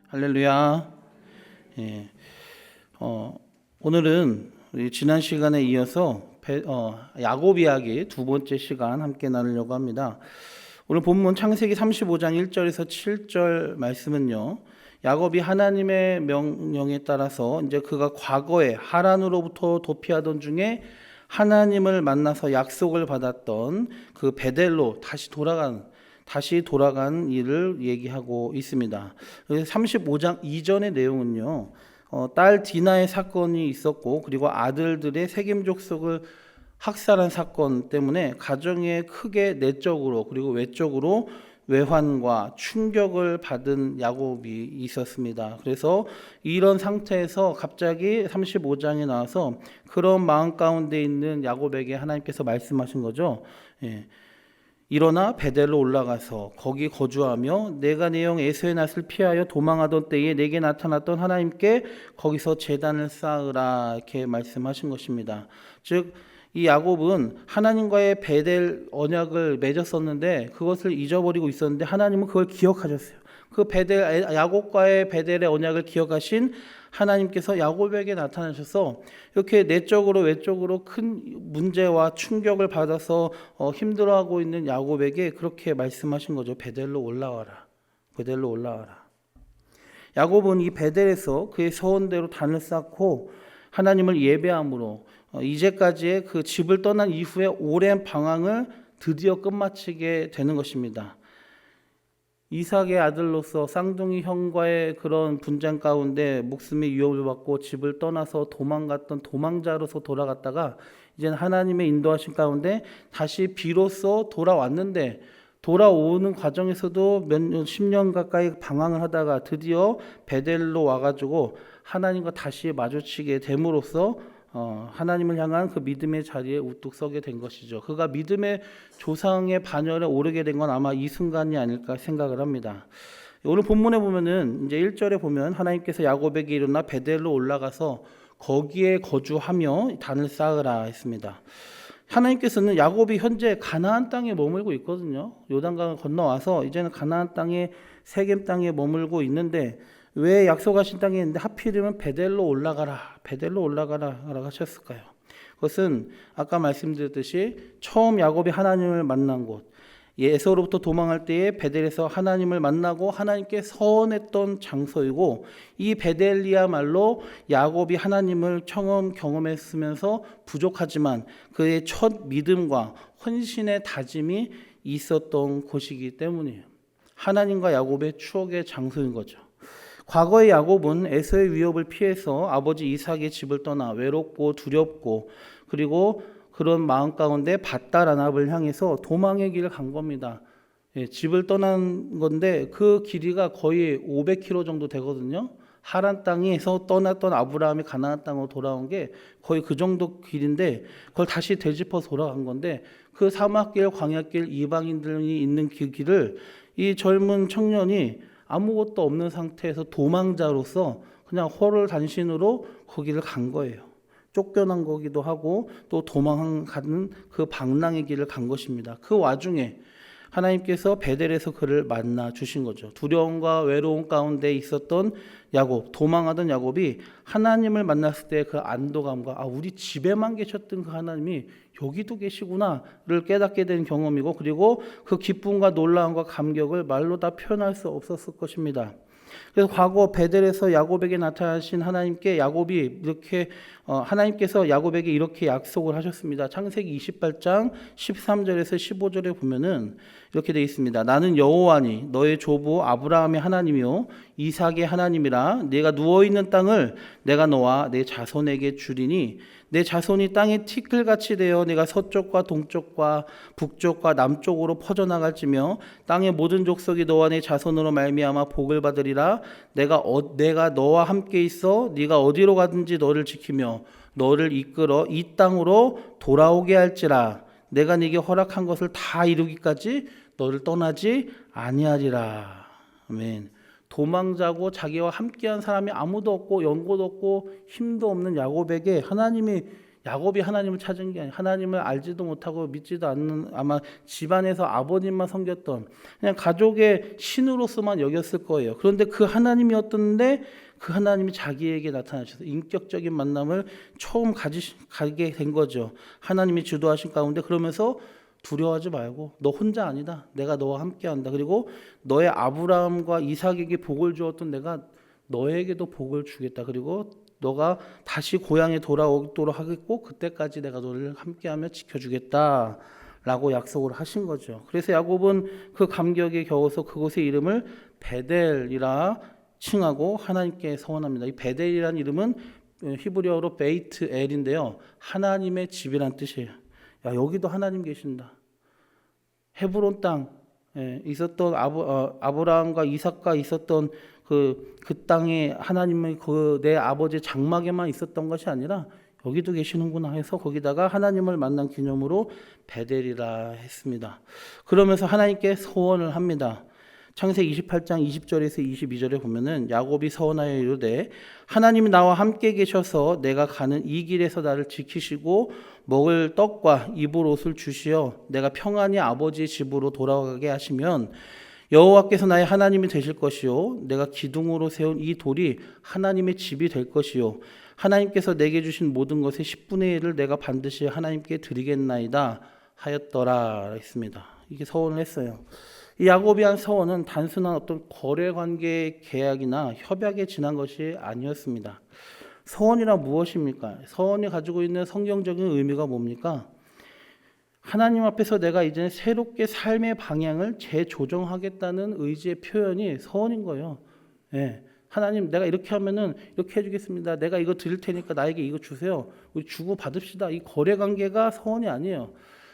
할렐루야. 예. 오늘은 우리 지난 시간에 이어서 야곱 이야기 두 번째 시간 함께 나누려고 합니다. 오늘 본문 창세기 35장 1절에서 7절 말씀은요. 야곱이 하나님의 명령에 따라서 이제 그가 과거에 하란으로부터 도피하던 중에 하나님을 만나서 약속을 받았던 그 베델로 다시 돌아간 일을 얘기하고 있습니다. 35장 이전의 내용은요, 딸 디나의 사건이 있었고, 그리고 아들들의 세겜 족속을 학살한 사건 때문에 가정에 크게 내적으로 그리고 외적으로 외환과 충격을 받은 야곱이 있었습니다. 그래서 이런 상태에서 갑자기 35장에 나와서 그런 마음 가운데 있는 야곱에게 하나님께서 말씀하신 거죠. 일어나 베델로 올라가서 거기 거주하며 내가 내 형 에서의 낯을 피하여 도망하던 때에 내게 나타났던 하나님께 거기서 제단을 쌓으라, 이렇게 말씀하신 것입니다. 즉 이 야곱은 하나님과의 베델 언약을 맺었었는데 그것을 잊어버리고 있었는데 하나님은 그걸 기억하셨어요. 그 야곱과의 베델의 언약을 기억하신 하나님께서 야곱에게 나타나셔서 이렇게 내적으로 외적으로 큰 문제와 충격을 받아서 힘들어하고 있는 야곱에게 그렇게 말씀하신 거죠. 베델로 올라와라. 베델로 올라와라. 야곱은 이 베델에서 그의 서원대로 단을 쌓고 하나님을 예배함으로 이제까지의 그 집을 떠난 이후에 오랜 방황을 드디어 끝마치게 되는 것입니다. 이삭의 아들로서 쌍둥이 형과의 그런 분쟁 가운데 목숨의 위협을 받고 집을 떠나서 도망갔던 도망자로서 돌아갔다가 이제는 하나님의 인도하신 가운데 다시 비로소 돌아왔는데, 돌아오는 과정에서도 몇 년, 10년 가까이 방황을 하다가 드디어 베델로 와가지고 하나님과 다시 마주치게 됨으로써 하나님을 향한 그 믿음의 자리에 우뚝 서게 된 것이죠. 그가 믿음의 조상의 반열에 오르게 된 건 아마 이 순간이 아닐까 생각을 합니다. 오늘 본문에 보면은 이제 1절에 보면 하나님께서 야곱에게 일어나 베델로 올라가서 거기에 거주하며 단을 쌓으라 했습니다. 하나님께서는 야곱이 현재 가나안 땅에 머물고 있거든요. 요단강을 건너와서 이제는 가나안 땅에 세겜 땅에 머물고 있는데 왜 약속하신 땅에 있는데 하필이면 베델로 올라가라 라고 하셨을까요? 그것은 아까 말씀드렸듯이 처음 야곱이 하나님을 만난 곳, 에서로부터 도망할 때에 베델에서 하나님을 만나고 하나님께 서원했던 장소이고, 이 베델이야말로 야곱이 하나님을 처음 경험했으면서 부족하지만 그의 첫 믿음과 헌신의 다짐이 있었던 곳이기 때문이에요. 하나님과 야곱의 추억의 장소인 거죠. 과거의 야곱은 에서의 위협을 피해서 아버지 이삭의 집을 떠나 외롭고 두렵고 그리고 그런 마음 가운데 밧다라납을 향해서 도망의 길을 간 겁니다. 집을 떠난 건데 그 길이가 거의 500km 정도 되거든요. 하란 땅에서 떠났던 아브라함이 가나안 땅으로 돌아온 게 거의 그 정도 길인데 그걸 다시 되짚어 돌아간 건데, 그 사막길, 광야길, 이방인들이 있는 그 길을 이 젊은 청년이 아무것도 없는 상태에서 도망자로서 그냥 호롤단신으로 거기를 간 거예요. 쫓겨난 거기도 하고 또 도망가는 그 방랑의 길을 간 것입니다. 그 와중에 하나님께서 베델에서 그를 만나 주신 거죠. 두려움과 외로움 가운데 있었던 야곱, 도망하던 야곱이 하나님을 만났을 때 그 안도감과 우리 집에만 계셨던 그 하나님이 여기도 계시구나를 깨닫게 된 경험이고, 그리고 그 기쁨과 놀라움과 감격을 말로 다 표현할 수 없었을 것입니다. 그래서 과거 베델에서 야곱에게 나타나신 하나님께 하나님께서 야곱에게 이렇게 약속을 하셨습니다. 창세기 28장 13절에서 15절에 보면은 이렇게 되어 있습니다. 나는 여호와니 너의 조부 아브라함의 하나님이요 이삭의 하나님이라. 네가 누워있는 땅을 내가 너와 내 자손에게 주리니 내 자손이 땅의 티끌같이 되어 내가 서쪽과 동쪽과 북쪽과 남쪽으로 퍼져나갈지며 땅의 모든 족속이 너와 내 자손으로 말미암아 복을 받으리라. 내가 너와 함께 있어 네가 어디로 가든지 너를 지키며 너를 이끌어 이 땅으로 돌아오게 할지라. 내가 네게 허락한 것을 다 이루기까지 너를 떠나지 아니하리라. 아멘. 도망자고 자기와 함께한 사람이 아무도 없고 연고도 없고 힘도 없는 야곱에게 하나님이 야곱이 하나님을 찾은 게 아니라 하나님을 알지도 못하고 믿지도 않는 아마 집안에서 아버님만 섬겼던 그냥 가족의 신으로서만 여겼을 거예요. 그런데 그 하나님이었던데 그 하나님이 자기에게 나타나셔서 인격적인 만남을 처음 가게 된 거죠. 하나님이 주도하신 가운데 그러면서 두려워하지 말고 너 혼자 아니다. 내가 너와 함께한다. 그리고 너의 아브라함과 이삭에게 복을 주었던 내가 너에게도 복을 주겠다. 그리고 너가 다시 고향에 돌아오도록 하겠고 그때까지 내가 너를 함께하며 지켜주겠다 라고 약속을 하신 거죠. 그래서 야곱은 그 감격에 겨워서 그곳의 이름을 베델이라 칭하고 하나님께 서원합니다. 이 베델이라는 이름은 히브리어로 베이트 엘인데요, 하나님의 집이란 뜻이에요. 야, 여기도 하나님 계신다. 헤브론 땅 있었던 아브라함과 이삭과 있었던 그 땅에 하나님의 내 아버지 장막에만 있었던 것이 아니라 여기도 계시는구나 해서 거기다가 하나님을 만난 기념으로 베델이라 했습니다. 그러면서 하나님께 서원을 합니다. 창세기 28장 20절에서 22절에 보면은 야곱이 서원하여 이르되 하나님이 나와 함께 계셔서 내가 가는 이 길에서 나를 지키시고 먹을 떡과 입을 옷을 주시어 내가 평안히 아버지의 집으로 돌아가게 하시면 여호와께서 나의 하나님이 되실 것이요 내가 기둥으로 세운 이 돌이 하나님의 집이 될 것이요 하나님께서 내게 주신 모든 것의 10분의 1을 내가 반드시 하나님께 드리겠나이다 하였더라 했습니다. 이게 서원을 했어요. 이 야곱이 한 서원은 단순한 어떤 거래 관계의 계약이나 협약에 지난 것이 아니었습니다. 서원이란 무엇입니까? 서원이 가지고 있는 성경적인 의미가 뭡니까? 하나님 앞에서 내가 이제 새롭게 삶의 방향을 재조정하겠다는 의지의 표현이 서원인 거예요. 예. 하나님, 내가 이렇게 하면은 이렇게 해주겠습니다. 내가 이거 드릴 테니까 나에게 이거 주세요. 우리 주고 받읍시다. 이 거래 관계가 서원이 아니에요.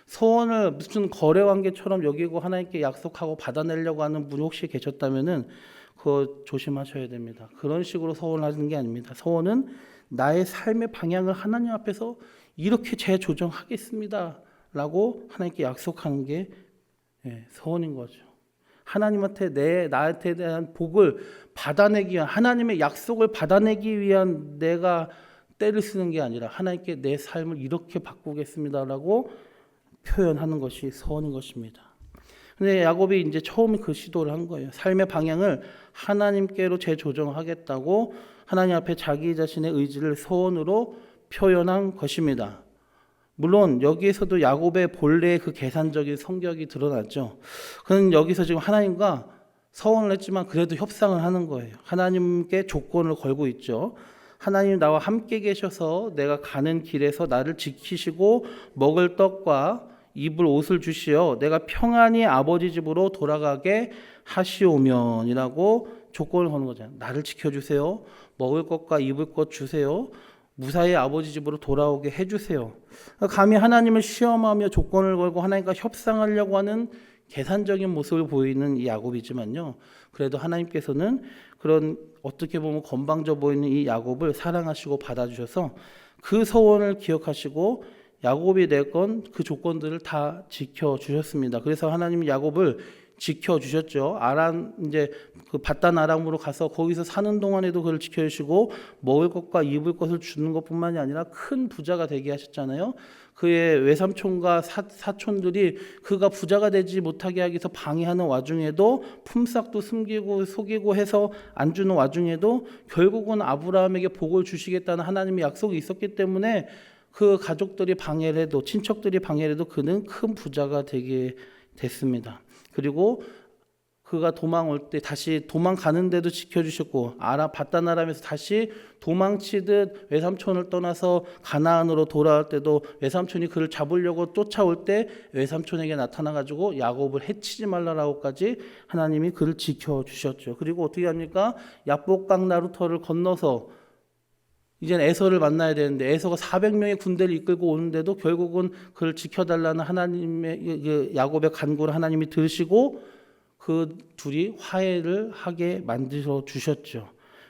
서원을 무슨 거래 관계처럼 여기고 하나님께 약속하고 받아내려고 하는 분이 혹시 계셨다면은 그거 조심하셔야 됩니다. 그런 식으로 서원을 하는 게 아닙니다. 서원은 나의 삶의 방향을 하나님 앞에서 이렇게 재조정하겠습니다 라고 하나님께 약속하는 게 서원인 거죠. 하나님한테 나한테 대한 복을 받아내기 위한, 하나님의 약속을 받아내기 위한 내가 때를 쓰는 게 아니라 하나님께 내 삶을 이렇게 바꾸겠습니다라고 표현하는 것이 서원인 것입니다. 근데 야곱이 이제 처음 그 시도를 한 거예요. 삶의 방향을 하나님께로 재조정하겠다고 하나님 앞에 자기 자신의 의지를 서원으로 표현한 것입니다. 물론 여기에서도 야곱의 본래의 그 계산적인 성격이 드러났죠. 그는 여기서 지금 하나님과 서원을 했지만 그래도 협상을 하는 거예요. 하나님께 조건을 걸고 있죠. 하나님 나와 함께 계셔서 내가 가는 길에서 나를 지키시고 먹을 떡과 입을 옷을 주시어 내가 평안히 아버지 집으로 돌아가게 하시오면이라고 조건을 거는 거잖아요. 나를 지켜주세요. 먹을 것과 입을 것 주세요. 무사히 아버지 집으로 돌아오게 해주세요. 감히 하나님을 시험하며 조건을 걸고 하나님과 협상하려고 하는 계산적인 모습을 보이는 이 야곱이지만요, 그래도 하나님께서는 그런 어떻게 보면 건방져 보이는 이 야곱을 사랑하시고 받아주셔서 그 서원을 기억하시고 야곱이 냈건 그 조건들을 다 지켜주셨습니다. 그래서 하나님이 야곱을 지켜주셨죠. 아람, 이제 그 바단 아람으로 가서 거기서 사는 동안에도 그를 지켜주시고 먹을 것과 입을 것을 주는 것뿐만이 아니라 큰 부자가 되게 하셨잖아요. 그의 외삼촌과 사촌들이 그가 부자가 되지 못하게 하기 위해서 방해하는 와중에도 품삯도 숨기고 속이고 해서 안 주는 와중에도 결국은 아브라함에게 복을 주시겠다는 하나님의 약속이 있었기 때문에 그 가족들이 방해를 해도, 친척들이 방해를 해도 그는 큰 부자가 되게 됐습니다. 그리고 그가 도망올 때 다시 도망가는데도 지켜주셨고, 바단 아람에서 다시 도망치듯 외삼촌을 떠나서 가나안으로 돌아올 때도 외삼촌이 그를 잡으려고 쫓아올 때 외삼촌에게 나타나가지고 야곱을 해치지 말라라고까지 하나님이 그를 지켜주셨죠. 그리고 어떻게 합니까? 야복강 나루터를 건너서 이젠 에서를 만나야 되는데 에서가 400명의 군대를 이끌고 오는데도 결국은 그를 지켜달라는 하나님의 야곱의 간구를 하나님이 들으시고 그 둘이 화해를 하게 만들어 주셨죠.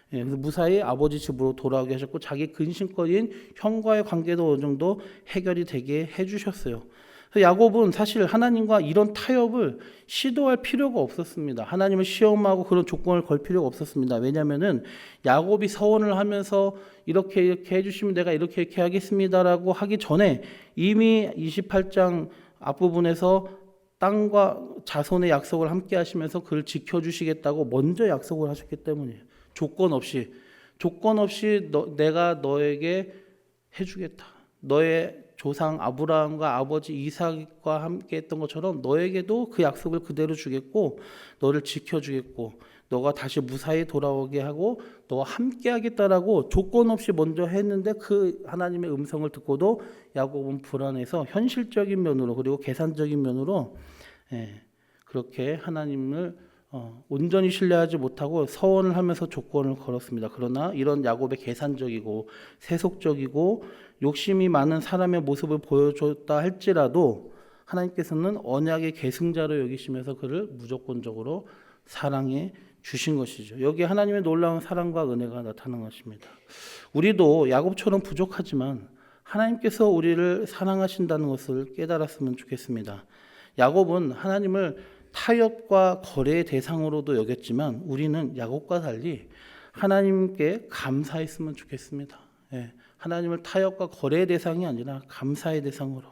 그래서 무사히 아버지 집으로 돌아오게 하셨고 자기 근심거리인 형과의 관계도 어느 정도 해결이 되게 해주셨어요. 그래서 야곱은 사실 하나님과 이런 타협을 시도할 필요가 없었습니다. 하나님을 시험하고 그런 조건을 걸 필요가 없었습니다. 왜냐하면은 야곱이 서원을 하면서 이렇게 해주시면 내가 이렇게 하겠습니다라고 하기 전에 이미 28장 앞부분에서 땅과 자손의 약속을 함께 하시면서 그를 지켜주시겠다고 먼저 약속을 하셨기 때문이에요. 조건 없이 내가 너에게 해주겠다. 너의 조상 아브라함과 아버지 이삭과 함께 했던 것처럼 너에게도 그 약속을 그대로 주겠고 너를 지켜주겠고 너가 다시 무사히 돌아오게 하고 너와 함께 하겠다라고 조건 없이 먼저 했는데 그 하나님의 음성을 듣고도 야곱은 불안해서 현실적인 면으로 그리고 계산적인 면으로 그렇게 하나님을 온전히 신뢰하지 못하고 서원을 하면서 조건을 걸었습니다. 그러나 이런 야곱의 계산적이고 세속적이고 욕심이 많은 사람의 모습을 보여줬다 할지라도 하나님께서는 언약의 계승자로 여기시면서 그를 무조건적으로 사랑해 주신 것이죠. 여기에 하나님의 놀라운 사랑과 은혜가 나타난 것입니다. 우리도 야곱처럼 부족하지만 하나님께서 우리를 사랑하신다는 것을 깨달았으면 좋겠습니다. 야곱은 하나님을 타협과 거래의 대상으로도 여겼지만 우리는 야곱과 달리 하나님께 감사했으면 좋겠습니다. 하나님을 타협과 거래의 대상이 아니라 감사의 대상으로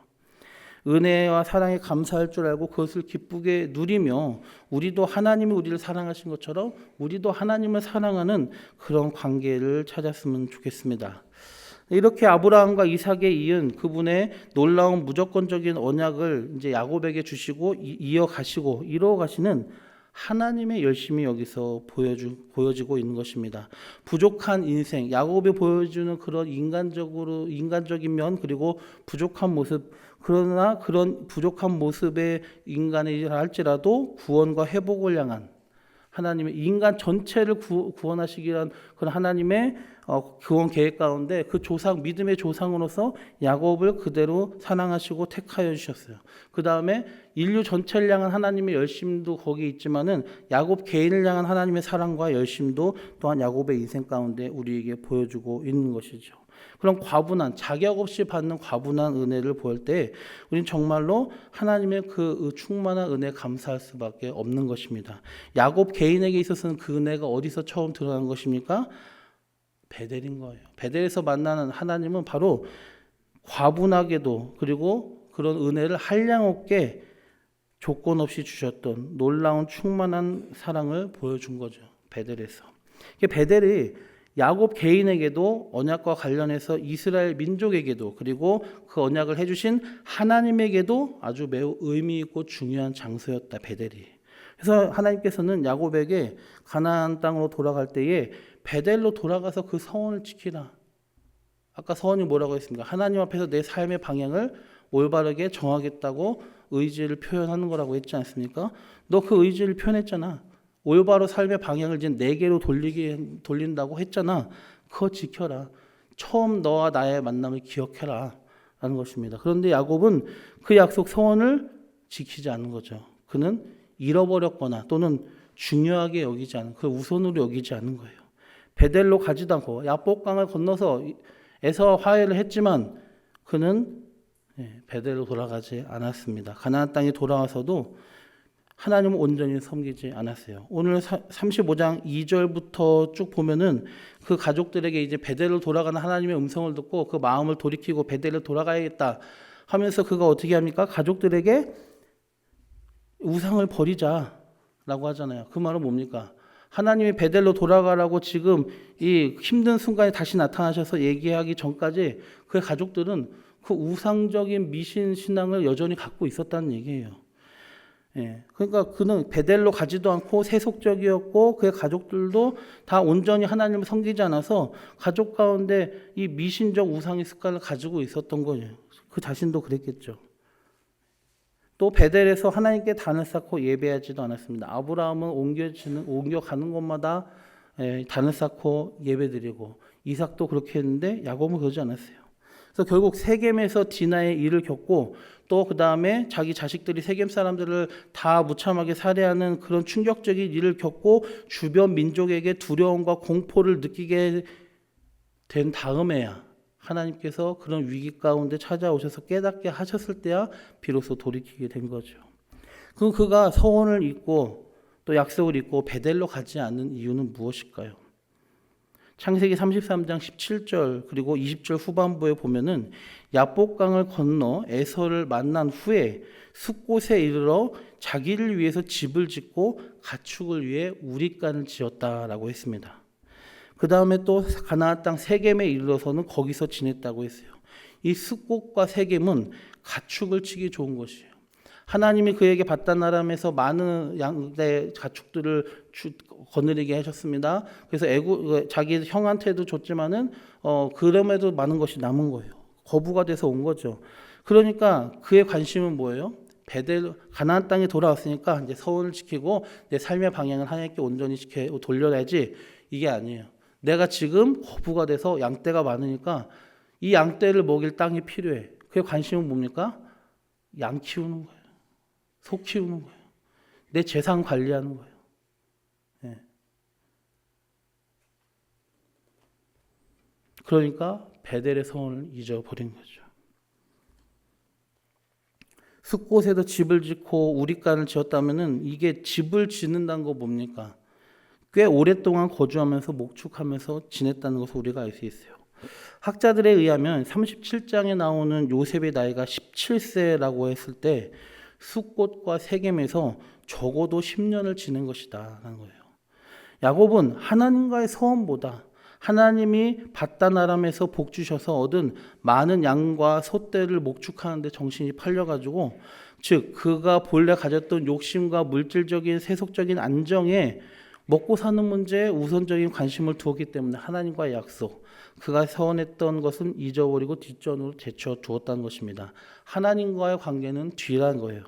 은혜와 사랑에 감사할 줄 알고 그것을 기쁘게 누리며 우리도 하나님이 우리를 사랑하신 것처럼 우리도 하나님을 사랑하는 그런 관계를 찾았으면 좋겠습니다. 이렇게 아브라함과 이삭에 이은 그분의 놀라운 무조건적인 언약을 이제 야곱에게 주시고 이어가시고 이루어가시는 하나님의 열심이 여기서 보여지고 있는 것입니다. 부족한 인생, 야곱이 보여주는 그런 인간적인 면 그리고 부족한 모습, 그러나 그런 부족한 모습의 인간이라 할지라도 구원과 회복을 향한 하나님의 인간 전체를 구원하시기 위한 그런 하나님의 구원 계획 가운데 그 조상 믿음의 조상으로서 야곱을 그대로 사랑하시고 택하여 주셨어요. 그 다음에 인류 전체를 향한 하나님의 열심도 거기 있지만은 야곱 개인을 향한 하나님의 사랑과 열심도 또한 야곱의 인생 가운데 우리에게 보여주고 있는 것이죠. 그런 과분한 자격 없이 받는 과분한 은혜를 볼 때 우리는 정말로 하나님의 그 충만한 은혜에 감사할 수밖에 없는 것입니다. 야곱 개인에게 있어서는 그 은혜가 어디서 처음 드러난 것입니까? 베델인 거예요. 베델에서 만나는 하나님은 바로 과분하게도 그리고 그런 은혜를 한량없게 조건 없이 주셨던 놀라운 충만한 사랑을 보여준 거죠. 베델에서. 베델이 야곱 개인에게도 언약과 관련해서 이스라엘 민족에게도 그리고 그 언약을 해주신 하나님에게도 아주 매우 의미 있고 중요한 장소였다. 베델이. 그래서 하나님께서는 야곱에게 가나안 땅으로 돌아갈 때에 베델로 돌아가서 그 서원을 지키라. 아까 서원이 뭐라고 했습니까? 하나님 앞에서 내 삶의 방향을 올바르게 정하겠다고 의지를 표현하는 거라고 했지 않습니까? 너 그 의지를 표현했잖아. 올바로 삶의 방향을 이제 4개로 돌린다고 했잖아. 그거 지켜라. 처음 너와 나의 만남을 기억해라. 라는 것입니다. 그런데 야곱은 그 약속 서원을 지키지 않은 거죠. 그는 잃어버렸거나 또는 중요하게 여기지 않은, 그 우선으로 여기지 않은 거예요. 베델로 가지도 않고 야복강을 건너서 에서 화해를 했지만 그는 베델로 돌아가지 않았습니다. 가나안 땅에 돌아와서도 하나님을 온전히 섬기지 않았어요. 오늘 35장 2절부터 쭉 보면은 그 가족들에게 이제 베델로 돌아가는 하나님의 음성을 듣고 그 마음을 돌이키고 베델로 돌아가야겠다 하면서 그가 어떻게 합니까? 가족들에게 우상을 버리자라고 하잖아요. 그 말은 뭡니까? 하나님이 베델로 돌아가라고 지금 이 힘든 순간에 다시 나타나셔서 얘기하기 전까지 그 가족들은 그 우상적인 미신 신앙을 여전히 갖고 있었다는 얘기예요. 그러니까 그는 베델로 가지도 않고 세속적이었고 그의 가족들도 다 온전히 하나님을 섬기지 않아서 가족 가운데 이 미신적 우상의 습관을 가지고 있었던 거예요. 그 자신도 그랬겠죠. 또 베델에서 하나님께 단을 쌓고 예배하지도 않았습니다. 아브라함은 옮겨가는 곳마다 단을 쌓고 예배드리고 이삭도 그렇게 했는데 야곱은 그러지 않았어요. 그래서 결국 세겜에서 디나의 일을 겪고 또 그 다음에 자기 자식들이 세겜 사람들을 다 무참하게 살해하는 그런 충격적인 일을 겪고 주변 민족에게 두려움과 공포를 느끼게 된 다음에야 하나님께서 그런 위기 가운데 찾아오셔서 깨닫게 하셨을 때야 비로소 돌이키게 된 거죠. 그럼 그가 서원을 잊고 또 약속을 잊고 베델로 가지 않는 이유는 무엇일까요? 창세기 33장 17절 그리고 20절 후반부에 보면은 야복강을 건너 에서를 만난 후에 숫곳에 이르러 자기를 위해서 집을 짓고 가축을 위해 우릿간을 지었다라고 했습니다. 그 다음에 또 가나안 땅 세겜에 이르러서는 거기서 지냈다고 했어요. 이 숫곳과 세겜은 가축을 치기 좋은 것이에요. 하나님이 그에게 바다나람에서 많은 양대 가축들을 거느리게 하셨습니다. 그래서 자기 형한테도 줬지만은 그럼에도 많은 것이 남은 거예요. 거부가 돼서 온 거죠. 그러니까 그의 관심은 뭐예요? 베델 가나안 땅에 돌아왔으니까 이제 서원을 지키고 내 삶의 방향을 하나님께 온전히 돌려야지, 이게 아니에요. 내가 지금 거부가 돼서 양떼가 많으니까 이 양떼를 먹일 땅이 필요해. 그의 관심은 뭡니까? 양 키우는 거예요. 소 키우는 거예요. 내 재산 관리하는 거예요. 네. 그러니까 베델의 서원을 잊어버린 거죠. 숲곳에도 집을 짓고 우릿간을 지었다면은 이게 집을 짓는다는 거 뭡니까? 꽤 오랫동안 거주하면서 목축하면서 지냈다는 것을 우리가 알 수 있어요. 학자들에 의하면 37장에 나오는 요셉의 나이가 17세라고 했을 때 숫곳과 세겜에서 적어도 10년을 지낸 것이다 라는 거예요. 야곱은 하나님과의 서원보다 하나님이 바다나람에서 복 주셔서 얻은 많은 양과 소떼를 목축하는 데 정신이 팔려가지고, 즉 그가 본래 가졌던 욕심과 물질적인 세속적인 안정에 먹고 사는 문제에 우선적인 관심을 두었기 때문에 하나님과의 약속, 그가 서원했던 것은 잊어버리고 뒷전으로 제쳐 두었다는 것입니다. 하나님과의 관계는 뒤라는 거예요.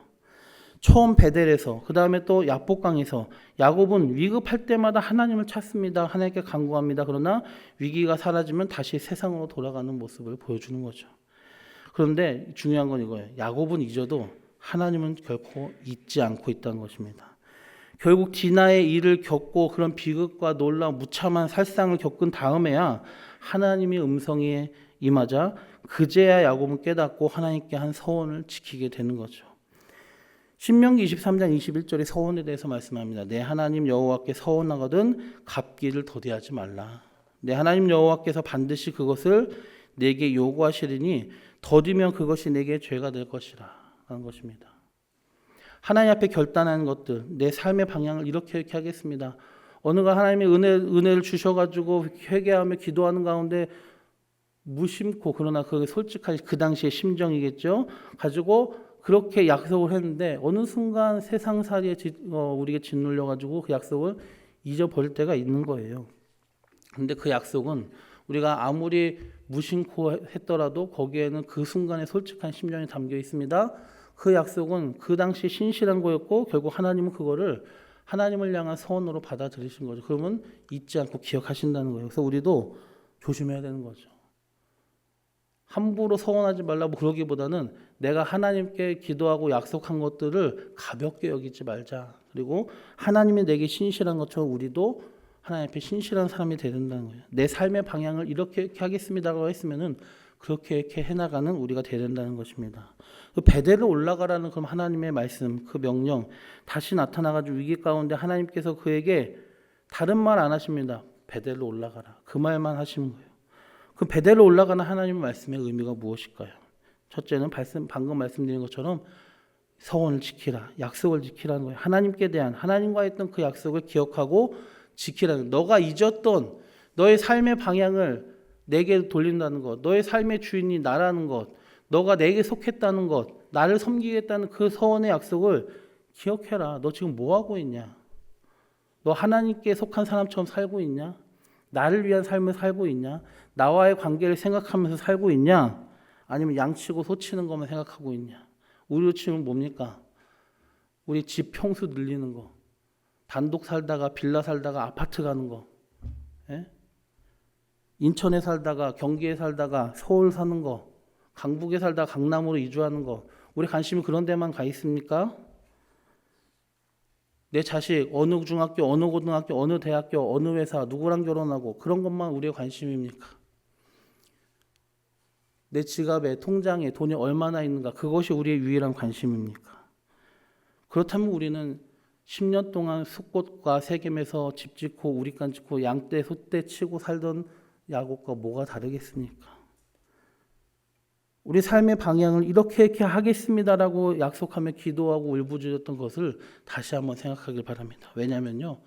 처음 베델에서, 그 다음에 또 야복강에서 야곱은 위급할 때마다 하나님을 찾습니다. 하나님께 간구합니다. 그러나 위기가 사라지면 다시 세상으로 돌아가는 모습을 보여주는 거죠. 그런데 중요한 건 이거예요. 야곱은 잊어도 하나님은 결코 잊지 않고 있다는 것입니다. 결국 디나의 일을 겪고 그런 비극과 놀라운 무참한 살상을 겪은 다음에야 하나님의 음성이 임하자 그제야 야곱은 깨닫고 하나님께 한 서원을 지키게 되는 거죠. 신명기 23장 21절의 서원에 대해서 말씀합니다. 내 하나님 여호와께 서원하거든 갚기를 더디하지 말라. 내 하나님 여호와께서 반드시 그것을 내게 요구하시리니 더디면 그것이 내게 죄가 될 것이라 하는 것입니다. 하나님 앞에 결단하는 것들, 내 삶의 방향을 이렇게 하겠습니다. 어느가 하나님의 은혜를 주셔가지고 회개하며 기도하는 가운데 무심코, 그러나 그게 솔직한 그 당시의 심정이겠죠. 가지고 그렇게 약속을 했는데 어느 순간 세상살이에 우리가 짓눌려가지고 그 약속을 잊어버릴 때가 있는 거예요. 근데 그 약속은 우리가 아무리 무심코 했더라도 거기에는 그 순간의 솔직한 심정이 담겨 있습니다. 그 약속은 그 당시 신실한 거였고 결국 하나님은 그거를 하나님을 향한 서원으로 받아들이신 거죠. 그러면 잊지 않고 기억하신다는 거예요. 그래서 우리도 조심해야 되는 거죠. 함부로 서원하지 말라고 그러기보다는 내가 하나님께 기도하고 약속한 것들을 가볍게 여기지 말자. 그리고 하나님이 내게 신실한 것처럼 우리도 하나님 앞에 신실한 사람이 되야 된다는 거예요. 내 삶의 방향을 이렇게 하겠습니다라고 했으면은 그렇게 해나가는 우리가 되야 된다는 것입니다. 그 베델로 올라가라는 그럼 하나님의 말씀, 그 명령 다시 나타나가지고 위기 가운데 하나님께서 그에게 다른 말 안 하십니다. 베델로 올라가라. 그 말만 하시는 거예요. 그 베델로 올라가는 하나님의 말씀의 의미가 무엇일까요? 첫째는 방금 말씀드린 것처럼 서원을 지키라, 약속을 지키라는 거예요. 하나님께 대한, 하나님과 했던 그 약속을 기억하고 지키라는, 너가 잊었던 너의 삶의 방향을 내게 돌린다는 것, 너의 삶의 주인이 나라는 것, 너가 내게 속했다는 것, 나를 섬기겠다는 그 서원의 약속을 기억해라. 너 지금 뭐 하고 있냐? 너 하나님께 속한 사람처럼 살고 있냐? 나를 위한 삶을 살고 있냐? 나와의 관계를 생각하면서 살고 있냐? 아니면 양치고 소치는 것만 생각하고 있냐? 우리로 치면 뭡니까? 우리 집 평수 늘리는 거, 단독 살다가 빌라 살다가 아파트 가는 거, 예? 인천에 살다가 경기에 살다가 서울 사는 거, 강북에 살다가 강남으로 이주하는 거, 우리 관심이 그런 데만 가 있습니까? 내 자식 어느 중학교, 어느 고등학교, 어느 대학교, 어느 회사, 누구랑 결혼하고 그런 것만 우리의 관심입니까? 내 지갑에 통장에 돈이 얼마나 있는가, 그것이 우리의 유일한 관심입니까? 그렇다면 우리는 10년 동안 숫꽃과 세겜에서 집 짓고 우리간 짓고 양떼 소떼 치고 살던 야곱과 뭐가 다르겠습니까? 우리 삶의 방향을 이렇게 하겠습니다라고 약속하며 기도하고 울부짖었던 것을 다시 한번 생각하길 바랍니다. 왜냐하면요,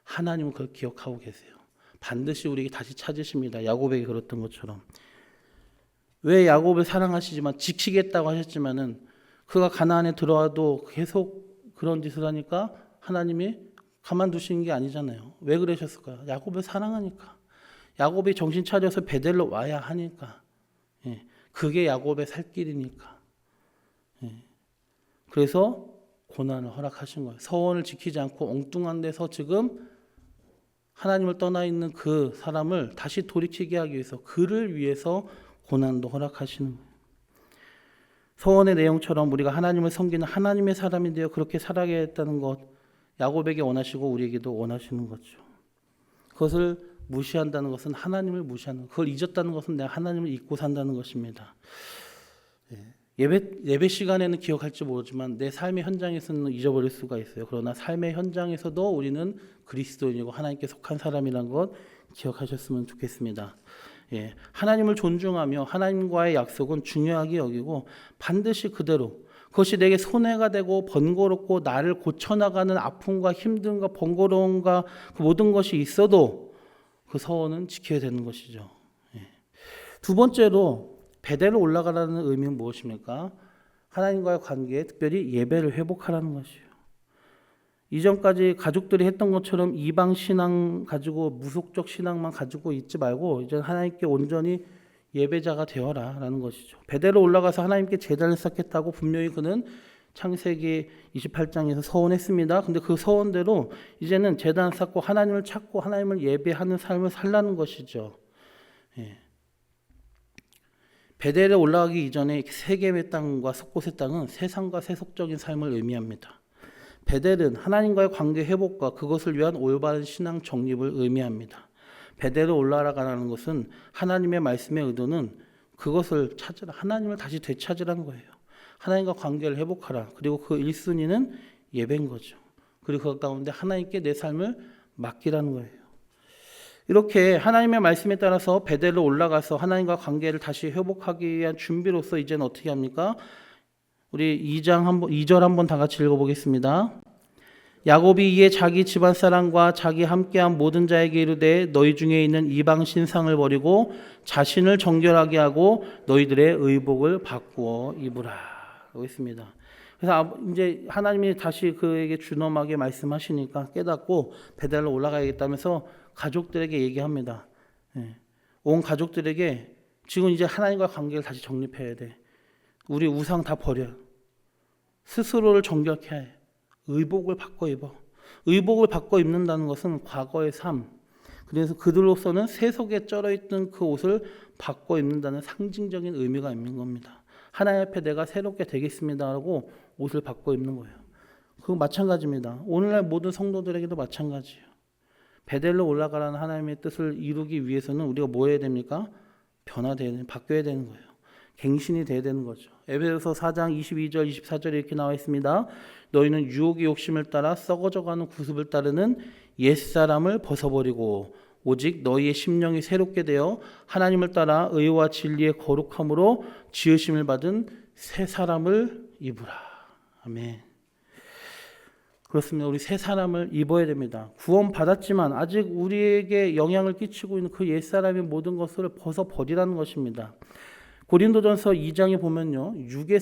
하나님은 그걸 기억하고 계세요. 반드시 우리에게 다시 찾으십니다. 야곱에게 그랬던 것처럼. 왜 야곱을 사랑하시지만 지키겠다고 하셨지만은 그가 가나안에 들어와도 계속 그런 짓을 하니까 하나님이 가만두시는 게 아니잖아요. 왜 그러셨을까요? 야곱을 사랑하니까. 야곱이 정신 차려서 베델로 와야 하니까. 예, 그게 야곱의 살 길이니까. 예, 그래서 고난을 허락하신 거예요. 서원을 지키지 않고 엉뚱한 데서 지금 하나님을 떠나 있는 그 사람을 다시 돌이키게 하기 위해서, 그를 위해서 고난도 허락하시는 거예요. 서원의 내용처럼 우리가 하나님을 섬기는 하나님의 사람이 되어 그렇게 살아야겠다는 것, 야곱에게 원하시고 우리에게도 원하시는 거죠. 그것을 무시한다는 것은 하나님을 무시하는 것, 그걸 잊었다는 것은 내가 하나님을 잊고 산다는 것입니다. 예배 시간에는 기억할지 모르지만 내 삶의 현장에서는 잊어버릴 수가 있어요. 그러나 삶의 현장에서도 우리는 그리스도인이고 하나님께 속한 사람이라는 것 기억하셨으면 좋겠습니다. 하나님을 존중하며 하나님과의 약속은 중요하게 여기고 반드시 그대로, 그것이 내게 손해가 되고 번거롭고 나를 고쳐나가는 아픔과 힘듦과 번거로움과 그 모든 것이 있어도 그 서원은 지켜야 되는 것이죠. 두 번째로 베델로 올라가라는 의미는 무엇입니까? 하나님과의 관계에 특별히 예배를 회복하라는 것이에요. 이전까지 가족들이 했던 것처럼 이방 신앙 가지고 무속적 신앙만 가지고 있지 말고 이제 하나님께 온전히 예배자가 되어라 라는 것이죠. 베델로 올라가서 하나님께 제단을 쌓겠다고 분명히 그는 창세기 28장에서 서원했습니다. 근데 그 서원대로 이제는 제단 쌓고 하나님을 찾고 하나님을 예배하는 삶을 살라는 것이죠. 베델에 올라가기 이전에 세겜의 땅과 숫꽃의 땅은 세상과 세속적인 삶을 의미합니다. 베델은 하나님과의 관계 회복과 그것을 위한 올바른 신앙 정립을 의미합니다. 베델로 올라가라는 것은 하나님의 말씀의 의도는 그것을 찾으라, 하나님을 다시 되찾으라는 거예요. 하나님과 관계를 회복하라. 그리고 그 1순위는 예배인 거죠. 그리고 그 가운데 하나님께 내 삶을 맡기라는 거예요. 이렇게 하나님의 말씀에 따라서 베델로 올라가서 하나님과 관계를 다시 회복하기 위한 준비로서 이제는 어떻게 합니까? 우리 2절 한번 다 같이 읽어보겠습니다. 야곱이 이에 자기 집안 사람과 자기 함께한 모든 자에게 이르되 너희 중에 있는 이방 신상을 버리고 자신을 정결하게 하고 너희들의 의복을 바꾸어 입으라 라고 했습니다. 그래서 이제 하나님이 다시 그에게 준엄하게 말씀하시니까 깨닫고 베델로 올라가야겠다면서 가족들에게 얘기합니다. 온 가족들에게 지금 이제 하나님과 관계를 다시 정립해야 돼. 우리 우상 다 버려. 스스로를 정결케 해. 의복을 바꿔 입어. 의복을 바꿔 입는다는 것은 과거의 삶. 그래서 그들로서는 세속에 쩔어있던 그 옷을 바꿔 입는다는 상징적인 의미가 있는 겁니다. 하나님 앞에 내가 새롭게 되겠습니다라고 옷을 바꿔 입는 거예요. 그거 마찬가지입니다. 오늘날 모든 성도들에게도 마찬가지예요. 베델로 올라가라는 하나님의 뜻을 이루기 위해서는 우리가 뭐 해야 됩니까? 바뀌어야 되는 거예요. 갱신이 돼야 되는 거죠. 에베소서 4장 22절 24절에 이렇게 나와 있습니다. 너희는 유혹의 욕심을 따라 썩어져가는 구습을 따르는 옛사람을 벗어버리고 오직 너희의 심령이 새롭게 되어 하나님을 따라 의와 진리의 거룩함으로 지으심을 받은 새 사람을 입으라. 아멘. 그렇습니다. 우리 새 사람을 입어야 됩니다. 구원 받았지만 아직 우리에게 영향을 끼치고 있는 그 옛사람의 모든 것을 벗어버리라는 것입니다. 고린도전서 2장에 보면요, 육에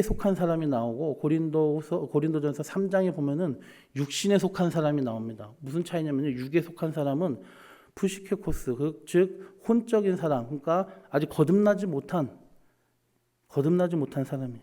속한 사람이 나오고 고린도전서 3장에 보면은 육신에 속한 사람이 나옵니다. 무슨 차이냐면요, 육에 속한 사람은 푸시케코스, 즉 혼적인 사람, 그러니까 아직 거듭나지 못한 사람이에요.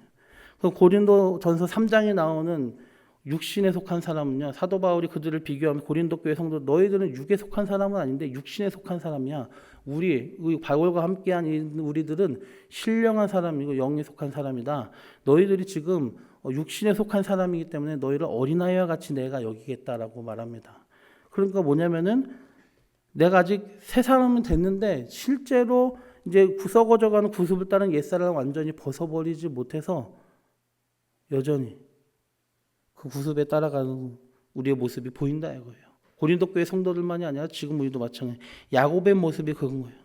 고린도전서 3장에 나오는 육신에 속한 사람은요, 사도 바울이 그들을 비교하면 고린도 교회 성도 너희들은 육에 속한 사람은 아닌데 육신에 속한 사람이야. 우리 바울과 함께한 우리들은 신령한 사람이고 영에 속한 사람이다. 너희들이 지금 육신에 속한 사람이기 때문에 너희를 어린아이와 같이 내가 여기겠다라고 말합니다. 그러니까 뭐냐면은 내가 아직 새 사람은 됐는데 실제로 이제 썩어져가는 구습을 따른 옛사람을 완전히 벗어버리지 못해서 여전히 그 구습에 따라가는 우리의 모습이 보인다 이거예요. 고린도 교회 성도들만이 아니라 지금 우리도 마찬가지. 야곱의 모습이 그런 거예요.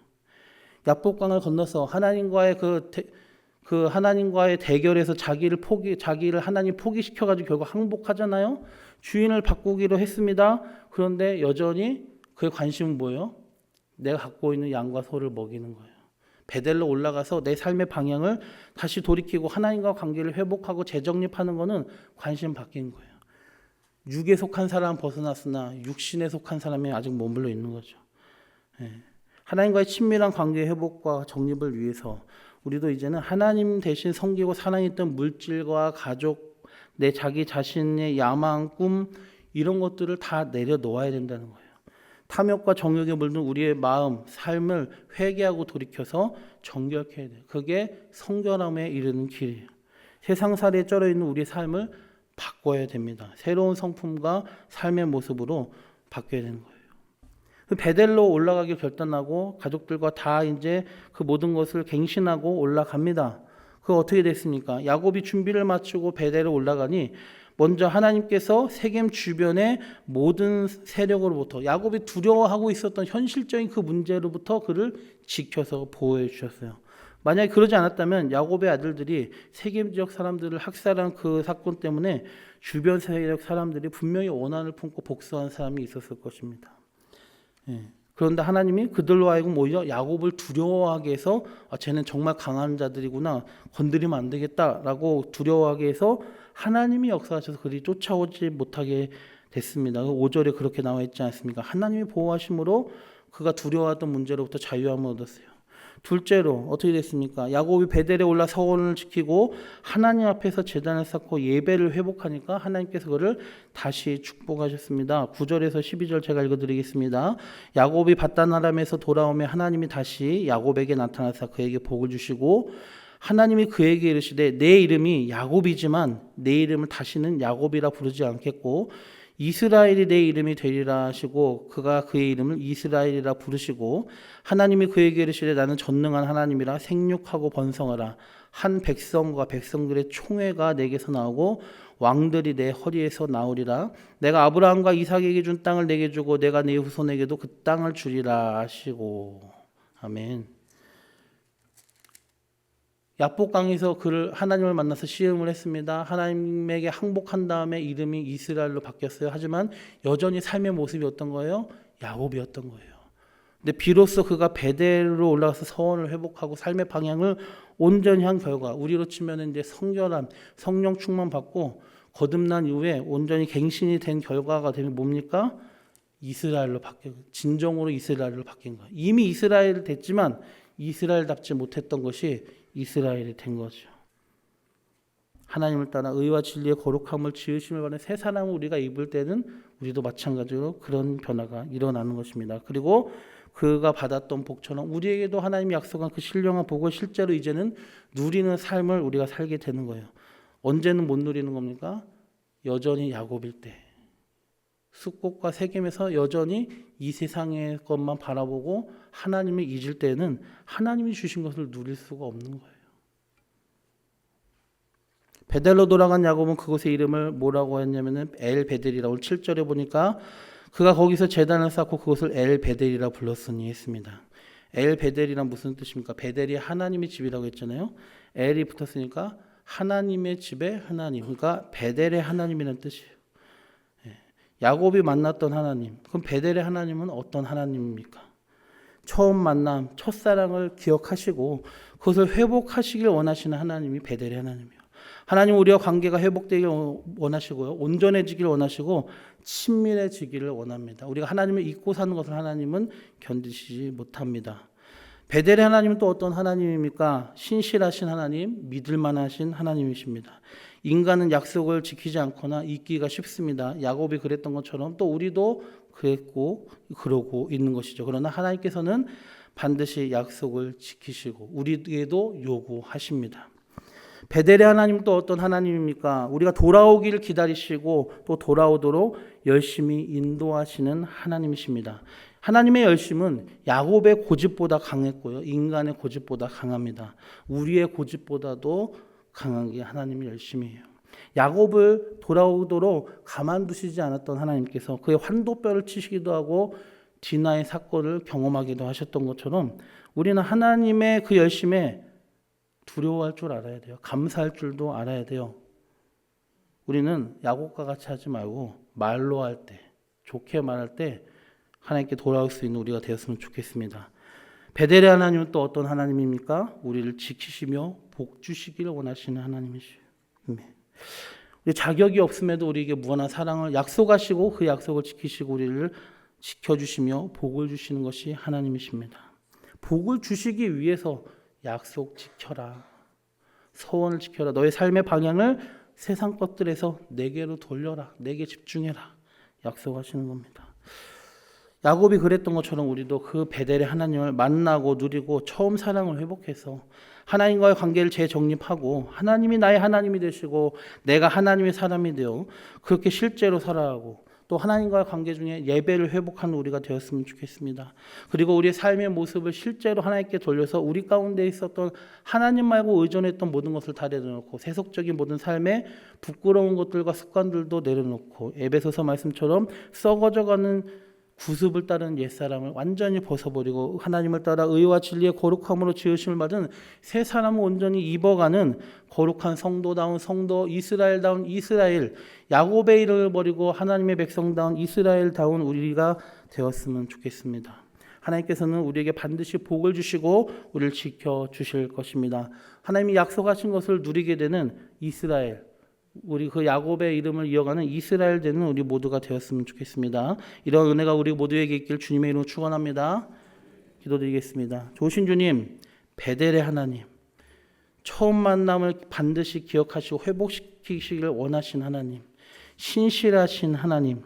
야복강을 건너서 하나님과의 그 하나님과의 대결에서 자기를 하나님 포기시켜 가지고 결국 항복하잖아요. 주인을 바꾸기로 했습니다. 그런데 여전히 그의 관심은 뭐예요? 내가 갖고 있는 양과 소를 먹이는 거예요. 베델로 올라가서 내 삶의 방향을 다시 돌이키고 하나님과 관계를 회복하고 재정립하는 거는 관심 바뀐 거예요. 육에 속한 사람은 벗어났으나 육신에 속한 사람이 아직 머물러 있는 거죠. 하나님과의 친밀한 관계 회복과 정립을 위해서 우리도 이제는 하나님 대신 섬기고 사랑했던 물질과 가족, 내 자기 자신의 야망, 꿈 이런 것들을 다 내려놓아야 된다는 거예요. 탐욕과 정욕에 물든 우리의 마음, 삶을 회개하고 돌이켜서 정결케 해야 돼요. 그게 성결함에 이르는 길이에요. 세상살이에 쩔어 있는 우리의 삶을 바꿔야 됩니다. 새로운 성품과 삶의 모습으로 바뀌어야 되는 거예요. 베델로 올라가길 결단하고 가족들과 다 이제 그 모든 것을 갱신하고 올라갑니다. 그거 어떻게 됐습니까? 야곱이 준비를 마치고 베델로 올라가니 먼저 하나님께서 세겜 주변의 모든 세력으로부터 야곱이 두려워하고 있었던 현실적인 그 문제로부터 그를 지켜서 보호해 주셨어요. 만약에 그러지 않았다면 야곱의 아들들이 세겜 지역 사람들을 학살한 그 사건 때문에 주변 세력 사람들이 분명히 원한을 품고 복수한 사람이 있었을 것입니다. 그런데 하나님이 그들로 하여금 오히려 야곱을 두려워하게 해서 쟤는 정말 강한 자들이구나, 건드리면 안 되겠다라고 두려워하게 해서 하나님이 역사하셔서 그들이 쫓아오지 못하게 됐습니다. 5절에 그렇게 나와 있지 않습니까? 하나님이 보호하심으로 그가 두려워하던 문제로부터 자유함을 얻었어요. 둘째로 어떻게 됐습니까? 야곱이 베델에 올라 서원을 지키고 하나님 앞에서 제단을 쌓고 예배를 회복하니까 하나님께서 그를 다시 축복하셨습니다. 9절에서 12절 제가 읽어드리겠습니다. 야곱이 밧단 아람에서 돌아오며 하나님이 다시 야곱에게 나타나사 그에게 복을 주시고 하나님이 그에게 이르시되 내 이름이 야곱이지만 내 이름을 다시는 야곱이라 부르지 않겠고 이스라엘이 내 이름이 되리라 하시고 그가 그의 이름을 이스라엘이라 부르시고 하나님이 그에게 이르시되 나는 전능한 하나님이라 생육하고 번성하라. 한 백성과 백성들의 총회가 내게서 나오고 왕들이 내 허리에서 나오리라. 내가 아브라함과 이삭에게 준 땅을 내게 주고 내가 내 후손에게도 그 땅을 주리라 하시고. 아멘. 야복강에서 그를 하나님을 만나서 시험을 했습니다. 하나님에게 항복한 다음에 이름이 이스라엘로 바뀌었어요. 하지만 여전히 삶의 모습이 어떤 거예요? 야곱이었던 거예요. 근데 비로소 그가 베델로 올라가서 서원을 회복하고 삶의 방향을 온전히 한 결과 우리로 치면 이제 성결함, 성령 충만 받고 거듭난 이후에 온전히 갱신이 된 결과가 되면 뭡니까? 이스라엘로 진정으로 이스라엘로 바뀐 거예요. 이미 이스라엘 됐지만 이스라엘답지 못했던 것이 이스라엘이 된 거죠. 하나님을 따라 의와 진리의 거룩함을 지으심을 받는 새 사람을 우리가 입을 때는 우리도 마찬가지로 그런 변화가 일어나는 것입니다. 그리고 그가 받았던 복처럼 우리에게도 하나님이 약속한 그 신령한 복을 실제로 이제는 누리는 삶을 우리가 살게 되는 거예요. 언제는 못 누리는 겁니까? 여전히 야곱일 때. 숫꽃과 세겜에서 여전히 이 세상의 것만 바라보고 하나님을 잊을 때는 하나님이 주신 것을 누릴 수가 없는 거예요. 베델로 돌아간 야곱은 그곳의 이름을 뭐라고 했냐면은 엘 베델이라고 7절에 보니까 그가 거기서 제단을 쌓고 그것을 엘 베델이라 불렀으니 했습니다. 엘 베델이란 무슨 뜻입니까? 베델이 하나님의 집이라고 했잖아요. 엘이 붙었으니까 하나님의 집의 하나님, 그러니까 베델의 하나님이라는 뜻이에요. 야곱이 만났던 하나님, 그럼 베델의 하나님은 어떤 하나님입니까? 처음 만남, 첫사랑을 기억하시고 그것을 회복하시길 원하시는 하나님이 베델의 하나님이에요. 하나님 우리와 관계가 회복되길 원하시고요, 온전해지길 원하시고 친밀해지기를 원합니다. 우리가 하나님을 잊고 사는 것을 하나님은 견디시지 못합니다. 베델의 하나님은 또 어떤 하나님입니까? 신실하신 하나님, 믿을만하신 하나님이십니다. 인간은 약속을 지키지 않거나 잊기가 쉽습니다. 야곱이 그랬던 것처럼 또 우리도 그랬고 그러고 있는 것이죠. 그러나 하나님께서는 반드시 약속을 지키시고 우리에게도 요구하십니다. 베델의 하나님 또 어떤 하나님입니까? 우리가 돌아오기를 기다리시고 또 돌아오도록 열심히 인도하시는 하나님이십니다. 하나님의 열심은 야곱의 고집보다 강했고요. 인간의 고집보다 강합니다. 우리의 고집보다도 강한 게 하나님의 열심이에요. 야곱을 돌아오도록 가만두시지 않았던 하나님께서 그의 환도뼈를 치시기도 하고 디나의 사건을 경험하기도 하셨던 것처럼 우리는 하나님의 그 열심에 두려워할 줄 알아야 돼요. 감사할 줄도 알아야 돼요. 우리는 야곱과 같이 하지 말고 말로 할 때, 좋게 말할 때 하나님께 돌아올 수 있는 우리가 되었으면 좋겠습니다. 베델의 하나님은 또 어떤 하나님입니까? 우리를 지키시며 복 주시기를 원하시는 하나님이시죠. 우리 자격이 없음에도 우리에게 무한한 사랑을 약속하시고 그 약속을 지키시고 우리를 지켜주시며 복을 주시는 것이 하나님이십니다. 복을 주시기 위해서 약속 지켜라. 서원을 지켜라. 너의 삶의 방향을 세상 것들에서 내게로 돌려라. 내게 집중해라. 약속하시는 겁니다. 야곱이 그랬던 것처럼 우리도 그 베델의 하나님을 만나고 누리고 처음 사랑을 회복해서 하나님과의 관계를 재정립하고 하나님이 나의 하나님이 되시고 내가 하나님의 사람이 되어 그렇게 실제로 살아가고 또 하나님과의 관계 중에 예배를 회복하는 우리가 되었으면 좋겠습니다. 그리고 우리의 삶의 모습을 실제로 하나님께 돌려서 우리 가운데 있었던 하나님 말고 의존했던 모든 것을 다 내려놓고 세속적인 모든 삶의 부끄러운 것들과 습관들도 내려놓고 에베소서 말씀처럼 썩어져가는 구습을 따르는 옛사람을 완전히 벗어버리고 하나님을 따라 의와 진리의 거룩함으로 지으심을 받은 새 사람을 온전히 입어가는 거룩한 성도다운 성도, 이스라엘다운 이스라엘, 야곱의 이름을 버리고 하나님의 백성다운 이스라엘다운 우리가 되었으면 좋겠습니다. 하나님께서는 우리에게 반드시 복을 주시고 우리를 지켜주실 것입니다. 하나님이 약속하신 것을 누리게 되는 이스라엘, 우리 그 야곱의 이름을 이어가는 이스라엘 되는 우리 모두가 되었으면 좋겠습니다. 이런 은혜가 우리 모두에게 있길 주님의 이름으로 축원합니다. 기도드리겠습니다. 좋으신 주님, 베델의 하나님, 처음 만남을 반드시 기억하시고 회복시키시기를 원하신 하나님, 신실하신 하나님,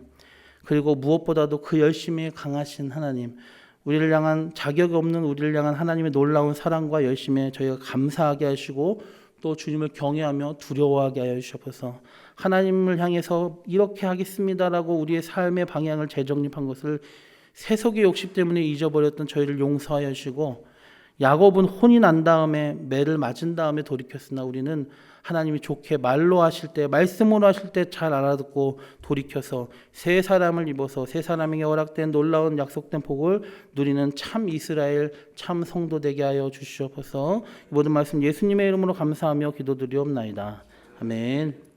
그리고 무엇보다도 그 열심에 강하신 하나님, 우리를 향한 자격이 없는 우리를 향한 하나님의 놀라운 사랑과 열심에 저희가 감사하게 하시고 또 주님을 경외하며 두려워하게 하여 주셔서 하나님을 향해서 이렇게 하겠습니다라고 우리의 삶의 방향을 재정립한 것을 세속의 욕심 때문에 잊어버렸던 저희를 용서하여 주시고 야곱은 혼이 난 다음에 매를 맞은 다음에 돌이켰으나 우리는 하나님이 좋게 말로 하실 때 말씀으로 하실 때 잘 알아듣고 돌이켜서 새 사람을 입어서 새 사람에게 허락된 놀라운 약속된 복을 누리는 참 이스라엘 참 성도 되게 하여 주시옵소서. 모든 말씀 예수님의 이름으로 감사하며 기도드리옵나이다. 아멘.